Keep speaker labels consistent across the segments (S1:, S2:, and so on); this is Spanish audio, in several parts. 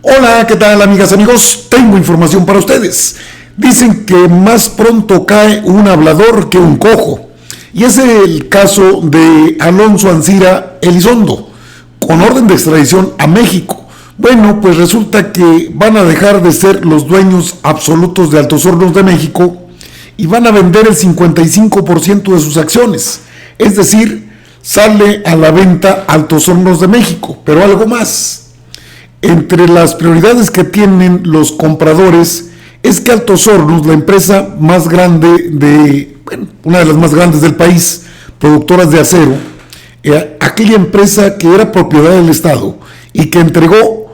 S1: Hola, ¿qué tal, amigas, amigos? Tengo información para ustedes. Dicen que más pronto cae un hablador que un cojo. Y es el caso de Alonso Ancira Elizondo, con orden de extradición a México. Bueno, pues resulta que van a dejar de ser los dueños absolutos de Altos Hornos de México y van a vender el 55% de sus acciones. Es decir, sale a la venta Altos Hornos de México, pero algo más. Entre las prioridades que tienen los compradores es que Altos Hornos, la empresa más grande una de las más grandes del país, productoras de acero, aquella empresa que era propiedad del Estado y que entregó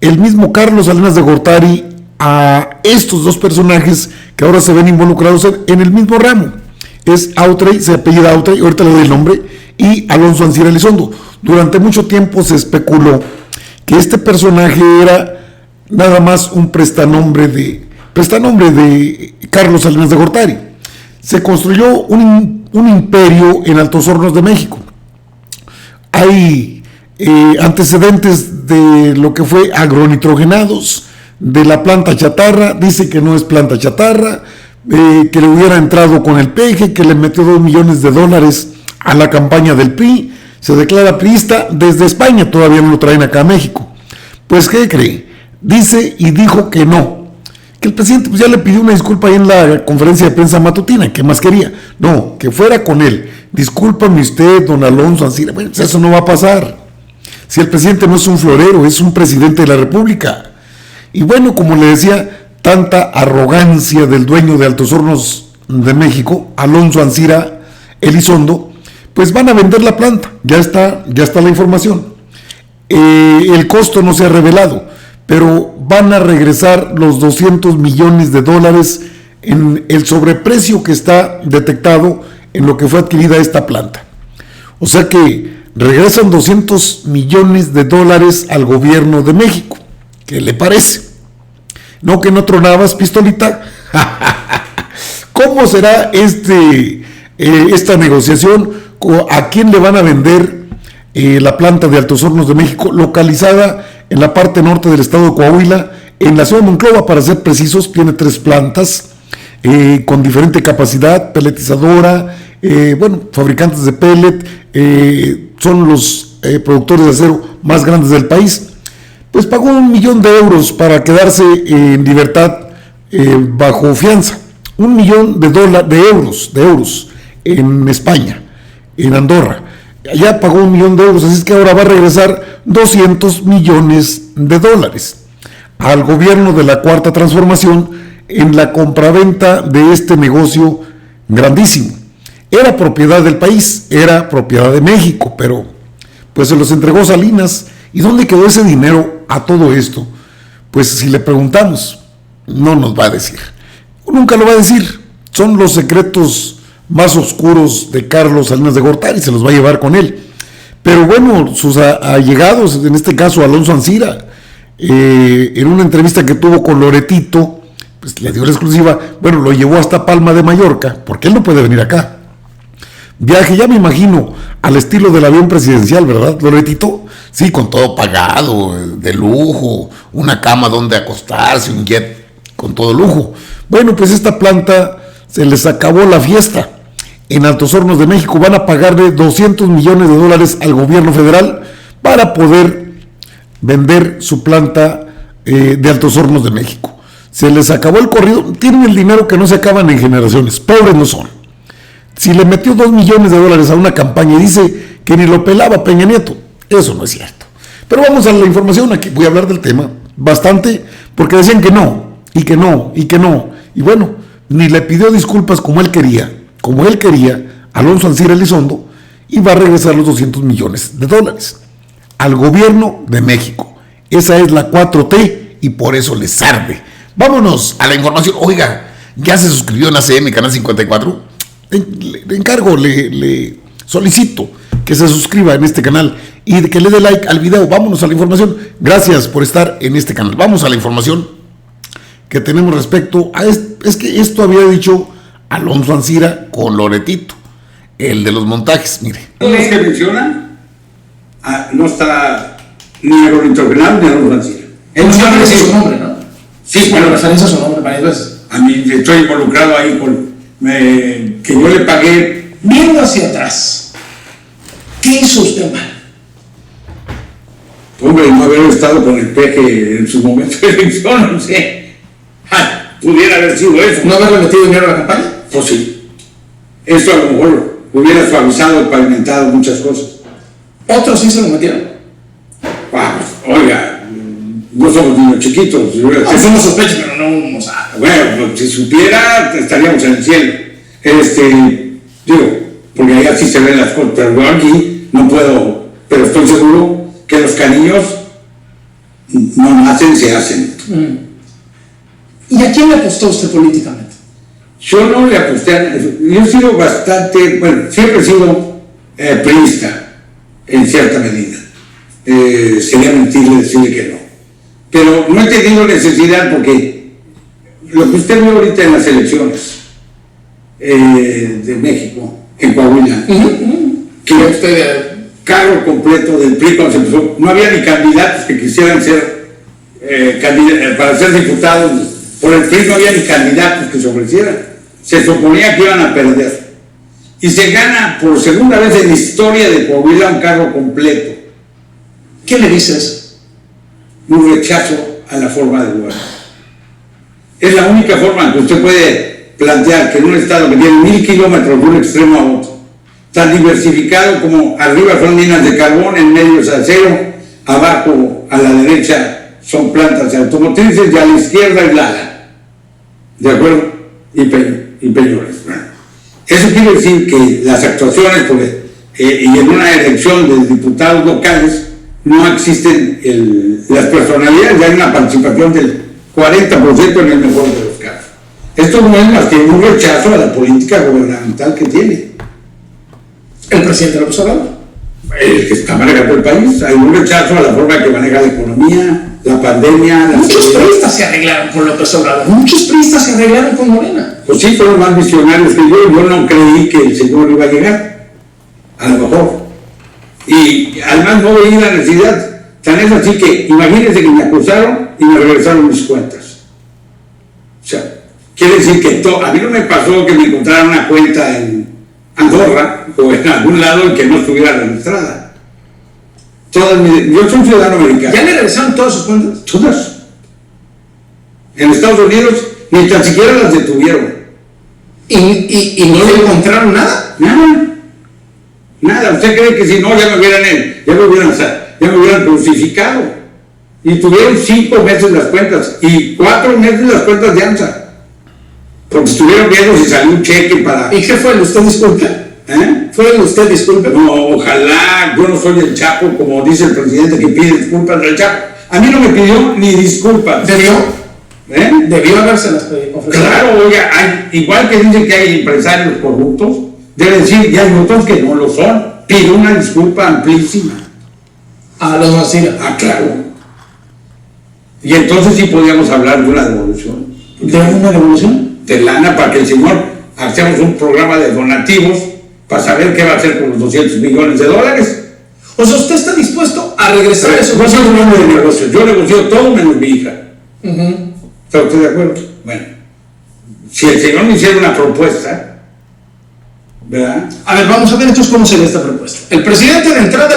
S1: el mismo Carlos Salinas de Gortari a estos dos personajes que ahora se ven involucrados en el mismo ramo. Es Autrey, se apellida Autrey, ahorita le doy el nombre, y Alonso Ancira Elizondo. Durante mucho tiempo se especuló que este personaje era nada más un prestanombre de Carlos Salinas de Gortari. Se construyó un imperio en Altos Hornos de México. Hay antecedentes de lo que fue agronitrogenados, de la planta chatarra. Dice que no es planta chatarra, que le hubiera entrado con el peje, que le metió $2 millones a la campaña del PRI. Se declara priista desde España, todavía no lo traen acá a México. Pues, ¿qué cree? Dice y dijo que no, que el presidente pues ya le pidió una disculpa ahí en la conferencia de prensa matutina. ¿Qué más quería? No, que fuera con él. Discúlpame usted, don Alonso Ancira. Bueno, pues eso no va a pasar. Si el presidente no es un florero, es un presidente de la República. Y bueno, como le decía, tanta arrogancia del dueño de Altos Hornos de México, Alonso Ancira Elizondo, pues van a vender la planta. Ya está la información. El costo no se ha revelado, pero van a regresar los $200 millones en el sobreprecio que está detectado en lo que fue adquirida esta planta. O sea que regresan $200 millones al gobierno de México. ¿Qué le parece? ¿No que no tronabas, pistolita? ¿Cómo será esta negociación? ¿A quién le van a vender la planta de Altos Hornos de México, localizada en la parte norte del estado de Coahuila, en la ciudad de Monclova, para ser precisos? Tiene 3 plantas con diferente capacidad, peletizadora, fabricantes de pellet, son los productores de acero más grandes del país. Pues pagó $1 millón para quedarse en libertad bajo fianza. $1 millón de euros en España, en Andorra. Ya pagó $1 millón, así es que ahora va a regresar $200 millones al gobierno de la Cuarta Transformación en la compraventa de este negocio grandísimo. Era propiedad del país, era propiedad de México, pero pues se los entregó Salinas. ¿Y dónde quedó ese dinero a todo esto? Pues si le preguntamos, no nos va a decir. Nunca lo va a decir. Son los secretos más oscuros de Carlos Salinas de Gortari, se los va a llevar con él. Pero bueno, sus allegados, en este caso Alonso Ancira, en una entrevista que tuvo con Loretito, pues le dio la exclusiva. Bueno, lo llevó hasta Palma de Mallorca, porque él no puede venir acá. Viaje, ya me imagino, al estilo del avión presidencial, ¿verdad, Loretito? Sí, con todo pagado, de lujo, una cama donde acostarse, un jet con todo lujo. Bueno, pues esta planta se les acabó la fiesta. En Altos Hornos de México van a pagarle $200 millones al gobierno federal para poder vender su planta de Altos Hornos de México. Se les acabó el corrido. Tienen el dinero que no se acaban en generaciones. Pobres no son. Si le metió $2 millones a una campaña y dice que ni lo pelaba Peña Nieto, eso no es cierto. Pero vamos a la información. Aquí voy a hablar del tema bastante, porque decían que no, y que no, y que no. Y bueno, ni le pidió disculpas como él quería, Alonso Ancira Elizondo, y va a regresar los $200 millones al gobierno de México. Esa es la 4T y por eso les arde. Vámonos a la información. Oiga, ¿ya se suscribió en ACM Canal 54? Le encargo, le solicito que se suscriba en este canal y que le dé like al video. Vámonos a la información. Gracias por estar en este canal. Vamos a la información que tenemos respecto a es que esto había dicho Alonso Ancira con Loretito, el de los montajes. Mire,
S2: todos los que mencionan no está ni agronitrogenado ni Alonso Ancira. Él no sabe decir su nombre, ¿no?
S3: Sí,
S2: bueno, referencia a su nombre varias veces.
S3: A mí estoy involucrado ahí con que yo le pagué.
S2: Viendo hacia atrás, ¿qué hizo usted mal?
S3: Hombre, no haber estado con el peje en su momento de elección, no sé. Pudiera haber sido eso.
S2: ¿No haberle metido dinero a la campaña?
S3: Pues sí. Eso a lo mejor hubiera suavizado y pavimentado muchas cosas.
S2: ¿Otros sí se lo metieron?
S3: Vamos, oiga, no somos niños chiquitos.
S2: Somos sospechosos, pero no uno sabe.
S3: Bueno, pues, si supiera, estaríamos en el cielo. Digo, porque allá sí se ven las cosas, pero yo aquí no puedo, pero estoy seguro que los cariños no nacen, se hacen.
S2: ¿Y a quién le apostó usted políticamente?
S3: Yo no le aposté yo he sido bastante, bueno, siempre he sido priista, en cierta medida. Sería mentirle decirle que no. Pero no he tenido necesidad porque lo que usted vio ahorita en las elecciones de México, en Coahuila, que usted cargo completo del PRI cuando se empezó, no había ni candidatos que quisieran ser para ser diputados por el PRI, no había ni candidatos que se ofrecieran, se suponía que iban a perder y se gana por segunda vez en la historia de Coahuila un cargo completo.
S2: ¿Qué le dices?
S3: Un rechazo a la forma de gobernar. Es la única forma en que usted puede plantear que en un estado que tiene 1000 kilómetros de un extremo a otro, tan diversificado como arriba son minas de carbón, en medio es acero, abajo a la derecha son plantas de automotrices y a la izquierda es Lala, ¿de acuerdo? Y Peñoles. Eso quiere decir que las actuaciones, y en una elección de diputados locales no existen las personalidades, hay una participación del 40% en el mejor de los casos. Esto no es más que un rechazo a la política gubernamental que tiene
S2: el presidente López Obrador,
S3: el que está manejando el país. Hay un rechazo a la forma que maneja la economía, la pandemia.
S2: Muchos priistas se arreglaron con López Obrador, muchos priistas se arreglaron con Morena.
S3: Pues sí, fueron más visionarios que yo no creí que el señor iba a llegar, a lo mejor. Y además no veía la necesidad, tan es así que imagínense que me acusaron y me regresaron mis cuentas. O sea, quiere decir que a mí no me pasó que me encontraran una cuenta en Andorra o en algún lado en que no estuviera registrada. Yo soy ciudadano americano.
S2: ¿Ya le regresaron todas sus cuentas?
S3: Todas. En Estados Unidos ni tan siquiera las detuvieron.
S2: ¿Y no le encontraron nada?
S3: Nada. ¿Usted cree que si no ya me hubieran crucificado? Y tuvieron 5 meses las cuentas y 4 meses las cuentas de AMSA. Porque estuvieron viendo si salió un cheque para...
S2: ¿Y qué fue el usted disculpe? ¿Fue el usted disculpe?
S3: No, ojalá, yo no soy el Chapo, como dice el presidente que pide disculpas del Chapo. A mí no me pidió ni disculpas.
S2: ¿Debió? Debió habérselas ofrecido.
S3: Claro, oiga, igual que dicen que hay empresarios corruptos, debe decir, y hay otros que no lo son. Pido una disculpa amplísima.
S2: A los Mancilla.
S3: Claro. Y entonces sí podíamos hablar de una devolución.
S2: ¿De una devolución?
S3: De lana para que el señor hacemos un programa de donativos para saber qué va a hacer con los $200 millones.
S2: O sea, ¿usted está dispuesto a regresar a eso?
S3: No soy un hombre de negocios, yo negocio todo menos mi hija. ¿Está usted de acuerdo? Bueno, si el señor me hiciera una propuesta, ¿verdad?
S2: A ver, vamos a ver entonces cómo sería esta propuesta. El presidente de entrada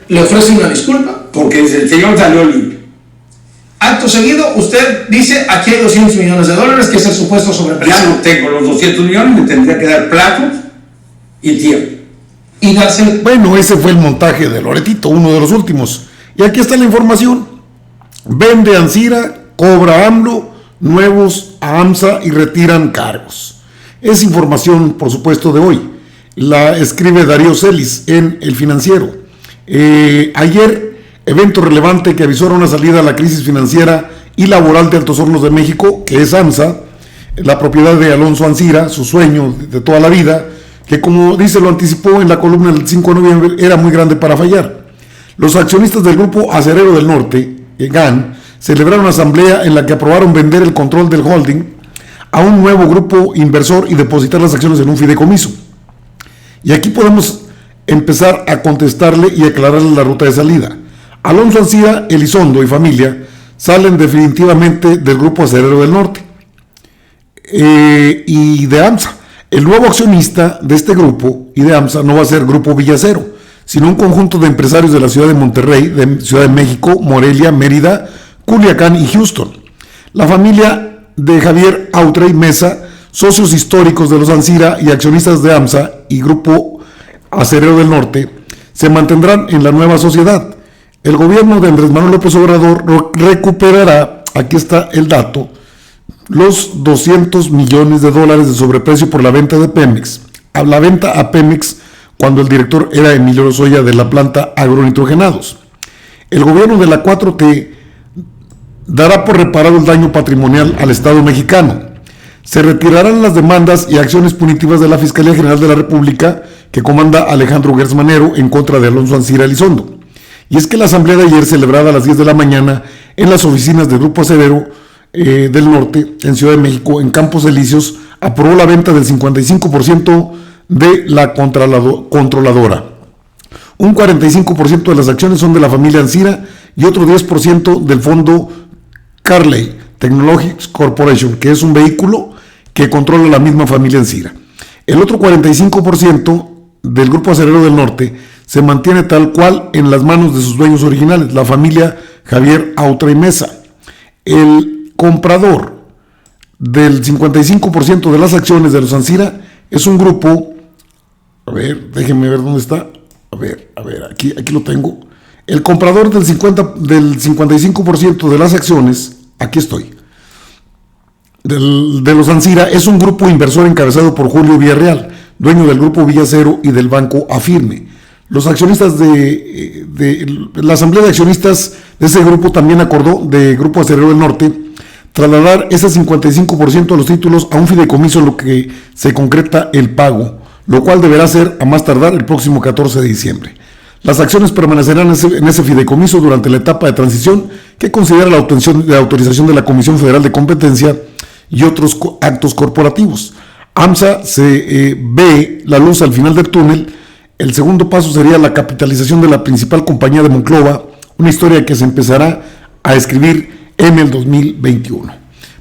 S2: le ofrece una disculpa.
S3: Porque el señor salió limpio.
S2: Acto seguido, usted dice, aquí hay $200 millones, que es el supuesto sobreprecio.
S3: Ya no tengo los 200 millones, me tendría que dar plazos y tiempo.
S2: Y darse...
S1: Bueno, ese fue el montaje de Loretito, uno de los últimos. Y aquí está la información. Vende Ancira, cobra AMLO, nuevos a AMSA y retiran cargos. Es información, por supuesto, de hoy. La escribe Darío Celis en El Financiero. Ayer, evento relevante que avisó una salida a la crisis financiera y laboral de Altos Hornos de México, que es AMSA, la propiedad de Alonso Ancira, su sueño de toda la vida, que como dice lo anticipó en la columna del 5 de noviembre, era muy grande para fallar. Los accionistas del Grupo Acerero del Norte, GAN, celebraron una asamblea en la que aprobaron vender el control del holding a un nuevo grupo inversor y depositar las acciones en un fideicomiso. Y aquí podemos empezar a contestarle y aclararle la ruta de salida. Alonso Ancira Elizondo y familia salen definitivamente del Grupo Acerero del Norte y de AMSA. El nuevo accionista de este grupo y de AMSA no va a ser Grupo Villacero, sino un conjunto de empresarios de la ciudad de Monterrey, de Ciudad de México, Morelia, Mérida, Culiacán y Houston. La familia de Javier Autrey Mesa, socios históricos de los Ancira y accionistas de AMSA y Grupo Acerero del Norte, se mantendrán en la nueva sociedad. El gobierno de Andrés Manuel López Obrador recuperará, aquí está el dato, los $200 millones de sobreprecio por la venta de Pemex. A la venta a Pemex cuando el director era Emilio Lozoya de la planta Agronitrogenados. El gobierno de la 4T dará por reparado el daño patrimonial al Estado mexicano. Se retirarán las demandas y acciones punitivas de la Fiscalía General de la República que comanda Alejandro Gertz Manero en contra de Alonso Ancira Elizondo. Y es que la asamblea de ayer, celebrada a las 10 de la mañana en las oficinas del Grupo Acerero del Norte, en Ciudad de México, en Campos Elíseos, aprobó la venta del 55% de la controladora. Un 45% de las acciones son de la familia Ancira y otro 10% del fondo Carley Technologies Corporation, que es un vehículo que controla la misma familia Ancira. El otro 45% del Grupo Acerero del Norte se mantiene tal cual en las manos de sus dueños originales, la familia Javier Autrey Mesa. El comprador del 55% de las acciones de los Ancira es un grupo, a ver, déjenme ver dónde está, a ver, aquí lo tengo. El comprador del 55% de las acciones, aquí estoy, de los Ancira, es un grupo inversor encabezado por Julio Villarreal, dueño del Grupo Villacero y del Banco Afirme. Los accionistas de la asamblea de accionistas de ese grupo también acordó, de Grupo Acerero del Norte, trasladar ese 55% de los títulos a un fideicomiso en lo que se concreta el pago, lo cual deberá ser a más tardar el próximo 14 de diciembre. Las acciones permanecerán en ese fideicomiso durante la etapa de transición que considera la autorización de la Comisión Federal de Competencia y otros actos corporativos. AMSA se ve la luz al final del túnel. El segundo paso sería la capitalización de la principal compañía de Monclova, una historia que se empezará a escribir en el 2021.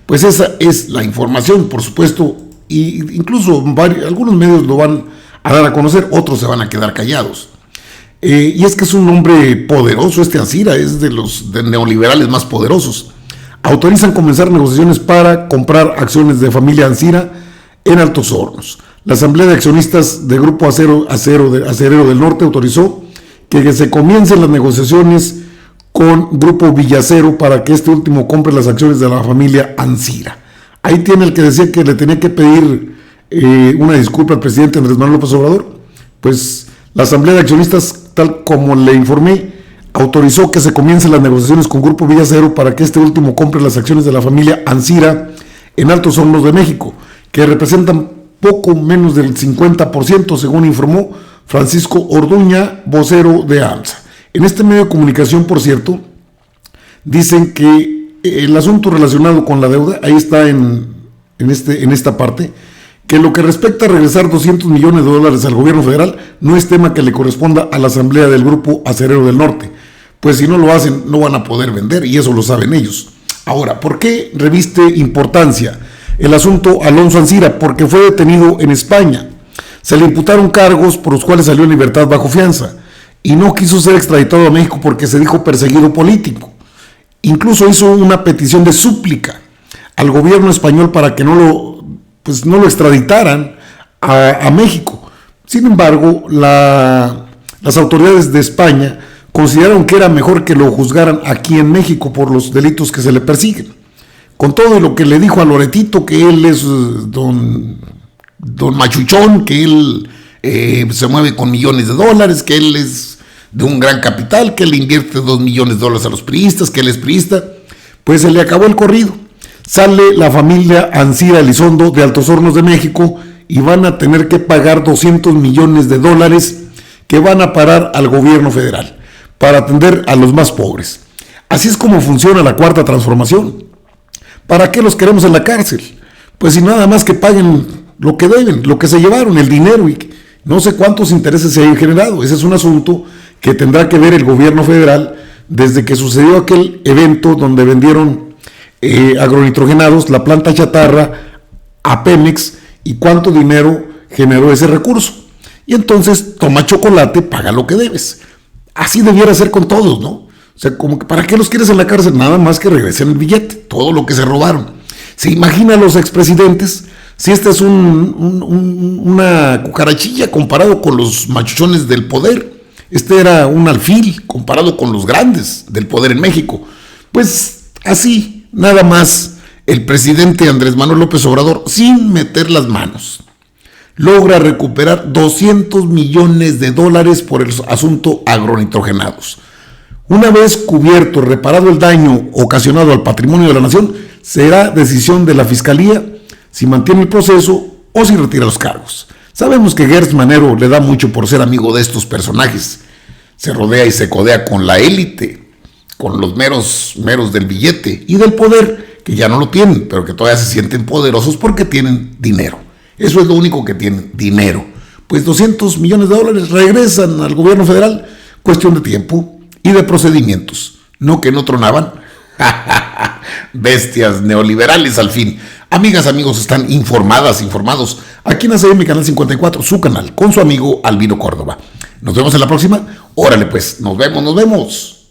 S1: Pues esa es la información, por supuesto, y incluso algunos medios lo van a dar a conocer, otros se van a quedar callados. Y es que es un hombre poderoso, Ancira es de los neoliberales más poderosos. Autorizan comenzar negociaciones para comprar acciones de familia Ancira en Altos Hornos. La Asamblea de Accionistas de Grupo Acerero del Norte autorizó que se comiencen las negociaciones con Grupo Villacero para que este último compre las acciones de la familia Ancira. Ahí tiene el que decía que le tenía que pedir una disculpa al presidente Andrés Manuel López Obrador. Pues la Asamblea de Accionistas, tal como le informé, autorizó que se comiencen las negociaciones con Grupo Villacero para que este último compre las acciones de la familia Ancira en Altos Hornos de México, que representan poco menos del 50%, según informó Francisco Orduña, vocero de AMSA. En este medio de comunicación, por cierto, dicen que el asunto relacionado con la deuda, ahí está en esta parte, que lo que respecta a regresar $200 millones al gobierno federal no es tema que le corresponda a la asamblea del Grupo Acerero del Norte, pues si no lo hacen no van a poder vender y eso lo saben ellos. Ahora, ¿por qué reviste importancia el asunto Alonso Ancira? Porque fue detenido en España. Se le imputaron cargos por los cuales salió en libertad bajo fianza y no quiso ser extraditado a México porque se dijo perseguido político. Incluso hizo una petición de súplica al gobierno español para que no lo extraditaran a México. Sin embargo, las autoridades de España consideraron que era mejor que lo juzgaran aquí en México por los delitos que se le persiguen. Con todo lo que le dijo a Loretito, que él es don Machuchón, que él se mueve con millones de dólares, que él es de un gran capital, que él invierte $2 millones a los priistas, que él es priista, pues se le acabó el corrido. Sale la familia Ancira Elizondo de Altos Hornos de México y van a tener que pagar $200 millones que van a parar al gobierno federal para atender a los más pobres. Así es como funciona la Cuarta Transformación. ¿Para qué los queremos en la cárcel? Pues si nada más que paguen lo que deben, lo que se llevaron, el dinero, y no sé cuántos intereses se hayan generado. Ese es un asunto que tendrá que ver el gobierno federal desde que sucedió aquel evento donde vendieron agronitrogenados, la planta chatarra, a Pemex, y cuánto dinero generó ese recurso. Y entonces toma chocolate, paga lo que debes. Así debiera ser con todos, ¿no? O sea, como que ¿para qué los quieres en la cárcel? Nada más que regresen el billete, todo lo que se robaron. ¿Se imagina a los expresidentes? Si esta es una cucarachilla comparado con los machuchones del poder. Este era un alfil comparado con los grandes del poder en México. Pues así, nada más, el presidente Andrés Manuel López Obrador, sin meter las manos, logra recuperar $200 millones por el asunto agronitrogenados. Una vez cubierto, reparado el daño ocasionado al patrimonio de la nación, será decisión de la Fiscalía si mantiene el proceso o si retira los cargos. Sabemos que Gertz Manero le da mucho por ser amigo de estos personajes. Se rodea y se codea con la élite, con los meros del billete y del poder, que ya no lo tienen, pero que todavía se sienten poderosos porque tienen dinero. Eso es lo único que tienen, dinero. Pues $200 millones regresan al gobierno federal, cuestión de tiempo y de procedimientos. No que no tronaban. Bestias neoliberales al fin. Amigas, amigos, están informados aquí en ACM Canal 54, su canal, con su amigo Albino Córdoba. Nos vemos en la próxima. Órale pues, nos vemos.